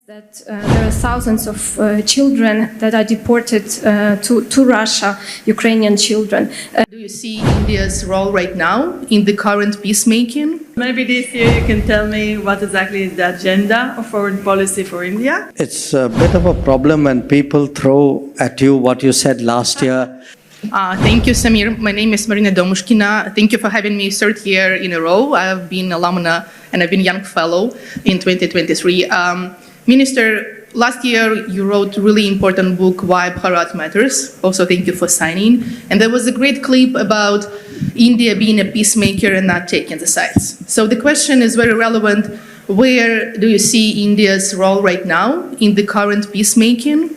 That there are thousands of children that are deported to Russia, Ukrainian children. Do you see India's role right now in the current peacemaking? Maybe this year you can tell me what exactly is the agenda of foreign policy for India? It's a bit of a problem when people throw at you what you said last year. Thank you, Samir. My name is Marina Domushkina. Thank you for having me third year in a row. I've been alumna and I've been young fellow in 2023. Minister, last year you wrote a really important book, Why Bharat Matters. Also, thank you for signing. And there was a great clip about India being a peacemaker and not taking the sides. So the question is very relevant. Where do you see India's role right now in the current peacemaking?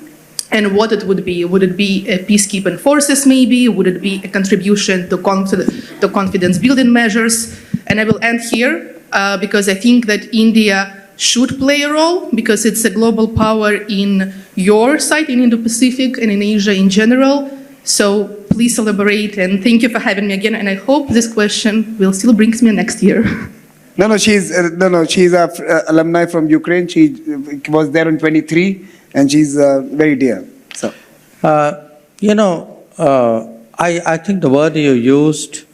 And what it would be? Would it be a peacekeeping forces maybe? Would it be a contribution to confidence building measures? And I will end here because I think that India should play a role because it's a global power in your side, in Indo-Pacific and in Asia in general. So please elaborate and thank you for having me again. And I hope this question will still bring me next year. She's a alumni from Ukraine. She was there in 23 and she's very dear. So, I think the word you used,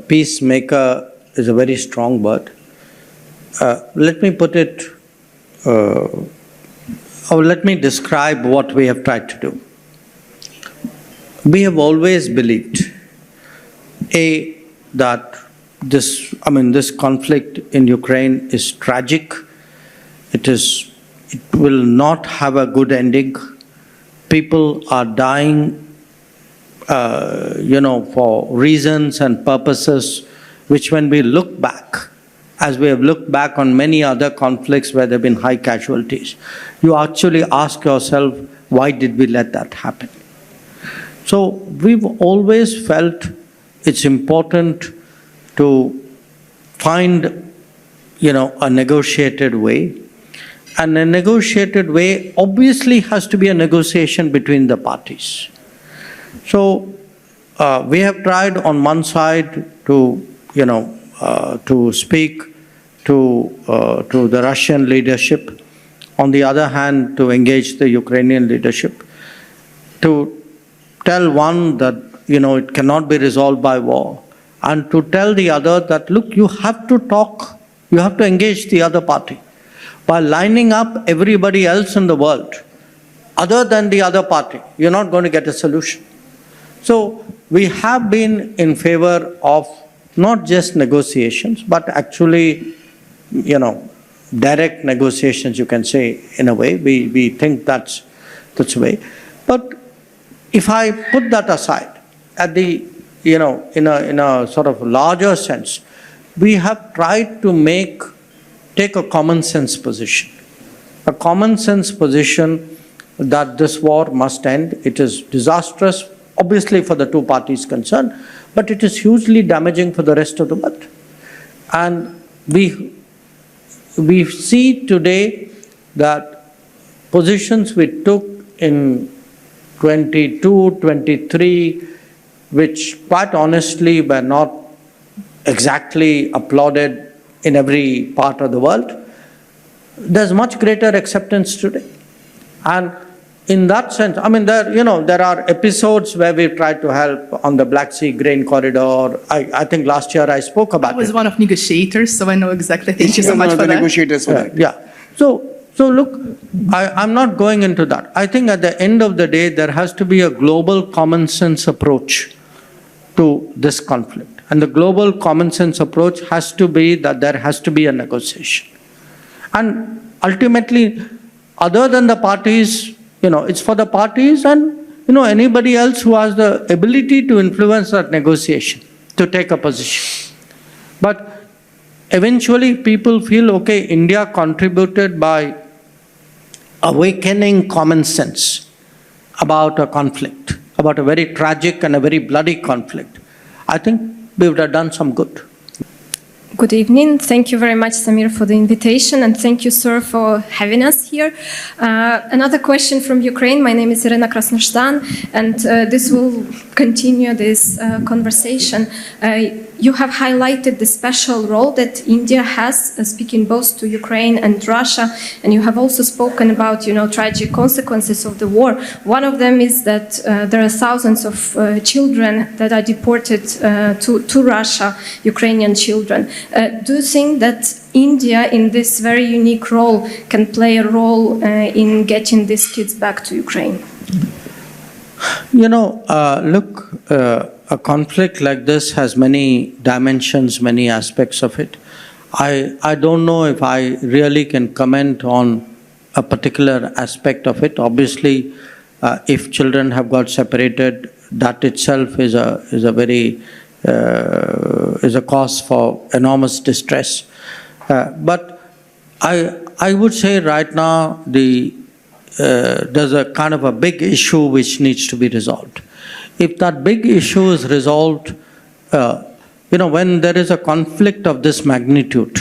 peacemaker, is a very strong word. Let me put it, or let me describe what we have tried to do. We have always believed, that this conflict in Ukraine is tragic. It will not have a good ending. People are dying, for reasons and purposes which, when we look back, as we have looked back on many other conflicts where there have been high casualties, you actually ask yourself, why did we let that happen? So we've always felt it's important to find, a negotiated way. And a negotiated way obviously has to be a negotiation between the parties. So we have tried on one side to speak to the Russian leadership, on the other hand to engage the Ukrainian leadership, to tell one that it cannot be resolved by war, and to tell the other that, look, you have to talk, you have to engage the other party. By lining up everybody else in the world, other than the other party, you're not going to get a solution. So we have been in favor of not just negotiations, but actually, direct negotiations, you can say, in a way. We think that's the way. But if I put that aside, at the, in a sort of larger sense, we have tried to take a common sense position. A common sense position that this war must end. It is disastrous, obviously, for the two parties concerned, but it is hugely damaging for the rest of the world. And we see today that positions we took in 22, 23, which quite honestly were not exactly applauded in every part of the world, there's much greater acceptance today. And in that sense, there are episodes where we've tried to help on the Black Sea grain corridor. I think last year I spoke about it. I was one of negotiators, so I know exactly. Thank you so much for that. Negotiators for that. Yeah. So look, I'm not going into that. I think at the end of the day, there has to be a global common sense approach to this conflict. And the global common sense approach has to be that there has to be a negotiation. And ultimately, other than the parties, it's for the parties and, anybody else who has the ability to influence that negotiation, to take a position. But eventually people feel, okay, India contributed by awakening common sense about a conflict, about a very tragic and a very bloody conflict. I think we would have done some good. Good evening. Thank you very much, Samir, for the invitation, and thank you, sir, for having us here. Another question from Ukraine. My name is Irina Krasnoshtan, and this will continue this conversation. you have highlighted the special role that India has, speaking both to Ukraine and Russia, and you have also spoken about, tragic consequences of the war. One of them is that there are thousands of children that are deported to Russia, Ukrainian children. Do you think that India, in this very unique role, can play a role in getting these kids back to Ukraine? Look, a conflict like this has many dimensions, many aspects of it. I don't know if I really can comment on a particular aspect of it. Obviously, if children have got separated, that itself is a cause for enormous distress. But I would say right now there's a kind of a big issue which needs to be resolved. If that big issue is resolved, when there is a conflict of this magnitude,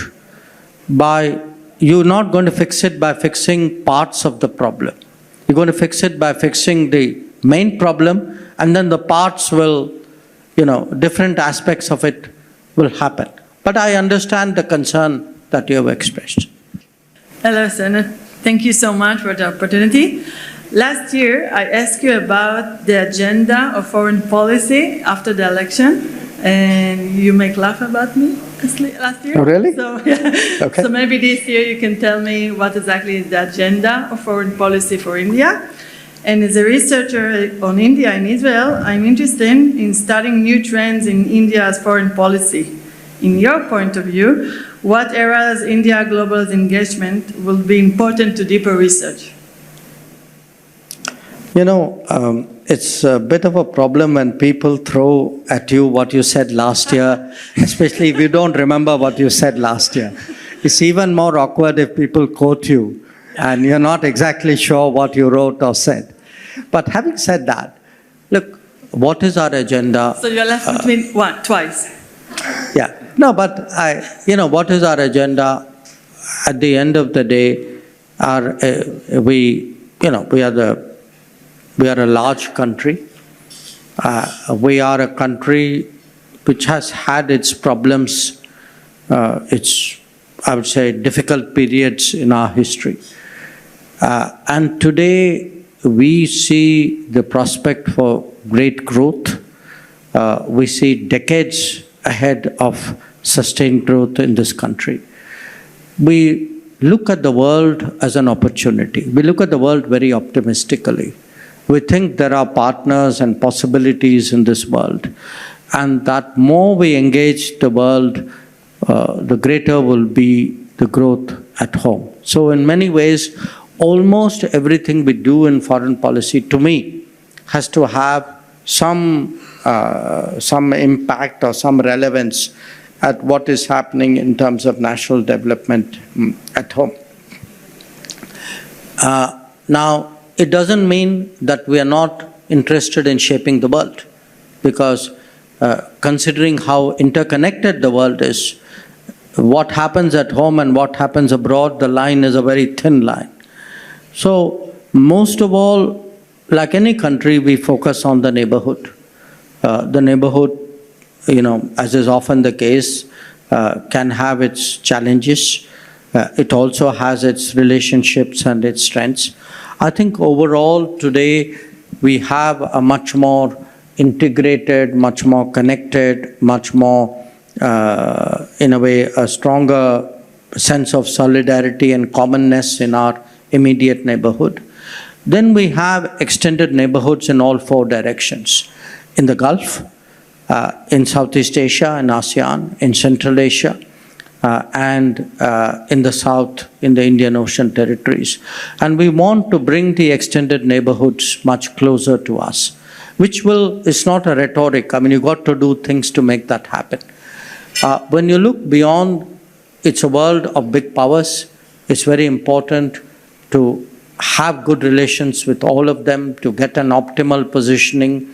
you're not going to fix it by fixing parts of the problem. You're going to fix it by fixing the main problem, and then the parts will, different aspects of it will happen. But I understand the concern that you have expressed. Hello, Senator. Thank you so much for the opportunity. Last year, I asked you about the agenda of foreign policy after the election, and you make laugh about me last year. Oh, really? So, yeah. Okay. So maybe this year you can tell me what exactly is the agenda of foreign policy for India. And as a researcher on India and Israel, I'm interested in studying new trends in India's foreign policy. In your point of view, what areas India global engagement will be important to deeper research? It's a bit of a problem when people throw at you what you said last year, especially if you don't remember what you said last year. It's even more awkward if people quote you and you're not exactly sure what you wrote or said. But having said that, look, what is our agenda? So you're left between twice. Yeah. No, but what is our agenda? At the end of the day, we are a large country. We are a country which has had its problems, I would say, difficult periods in our history. And today we see the prospect for great growth. We see decades ahead of sustained growth in this country. We look at the world as an opportunity. We look at the world very optimistically. We think there are partners and possibilities in this world, and that more we engage the world, the greater will be the growth at home. So in many ways, almost everything we do in foreign policy, to me, has to have some impact or some relevance at what is happening in terms of national development at home. Now, it doesn't mean that we are not interested in shaping the world, because considering how interconnected the world is, what happens at home and what happens abroad, the line is a very thin line. So, most of all, like any country, we focus on the neighborhood. The neighborhood, as is often the case, can have its challenges. It also has its relationships and its strengths. I think overall today we have a much more integrated, much more connected, much more, in a way, a stronger sense of solidarity and commonness in our immediate neighborhood. Then we have extended neighborhoods in all four directions. In the Gulf, in Southeast Asia and ASEAN, in Central Asia, and in the South, in the Indian Ocean territories. And we want to bring the extended neighborhoods much closer to us, which it's not a rhetoric. I mean, you've got to do things to make that happen. When you look beyond, it's a world of big powers. It's very important to have good relations with all of them, to get an optimal positioning.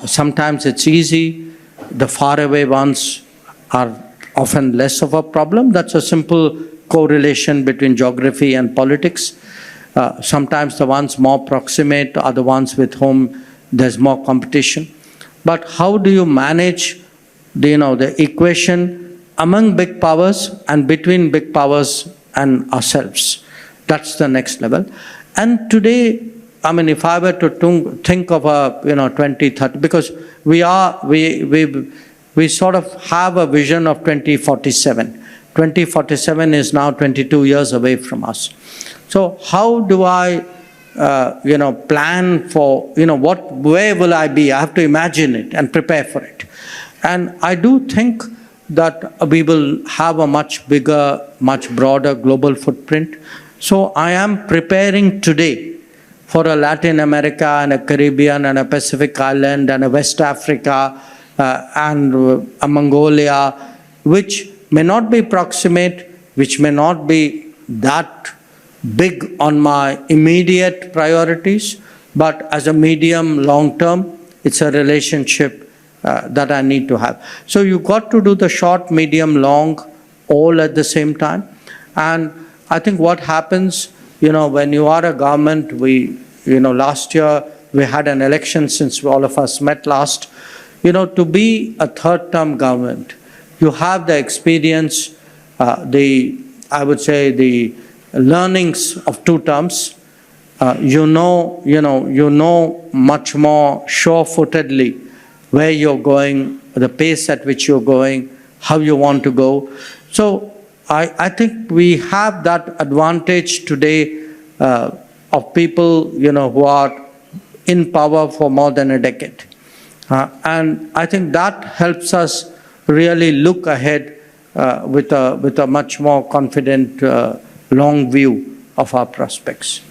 Sometimes it's easy. The faraway ones are often less of a problem. That's a simple correlation between geography and politics. Sometimes the ones more proximate are the ones with whom there's more competition. But how do you manage the equation among big powers and between big powers and ourselves. That's the next level. And today, I mean, if I were to think of a 2030, because we sort of have a vision of 2047. 2047 is now 22 years away from us. So how do I plan for, where will I be? I have to imagine it and prepare for it. And I do think that we will have a much bigger, much broader global footprint. So I am preparing today for a Latin America and a Caribbean and a Pacific Island and a West Africa and a Mongolia, which may not be proximate, which may not be that big on my immediate priorities, but as a medium, long term, it's a relationship that I need to have. So you've got to do the short, medium, long, all at the same time. And I think what happens, when you are a government, last year we had an election since all of us met last. To be a third-term government, you have the experience, I would say the learnings of 2 terms. You know much more sure-footedly where you're going, the pace at which you're going, how you want to go. So I think we have that advantage today of people, who are in power for more than a decade. And I think that helps us really look ahead with a much more confident, long view of our prospects.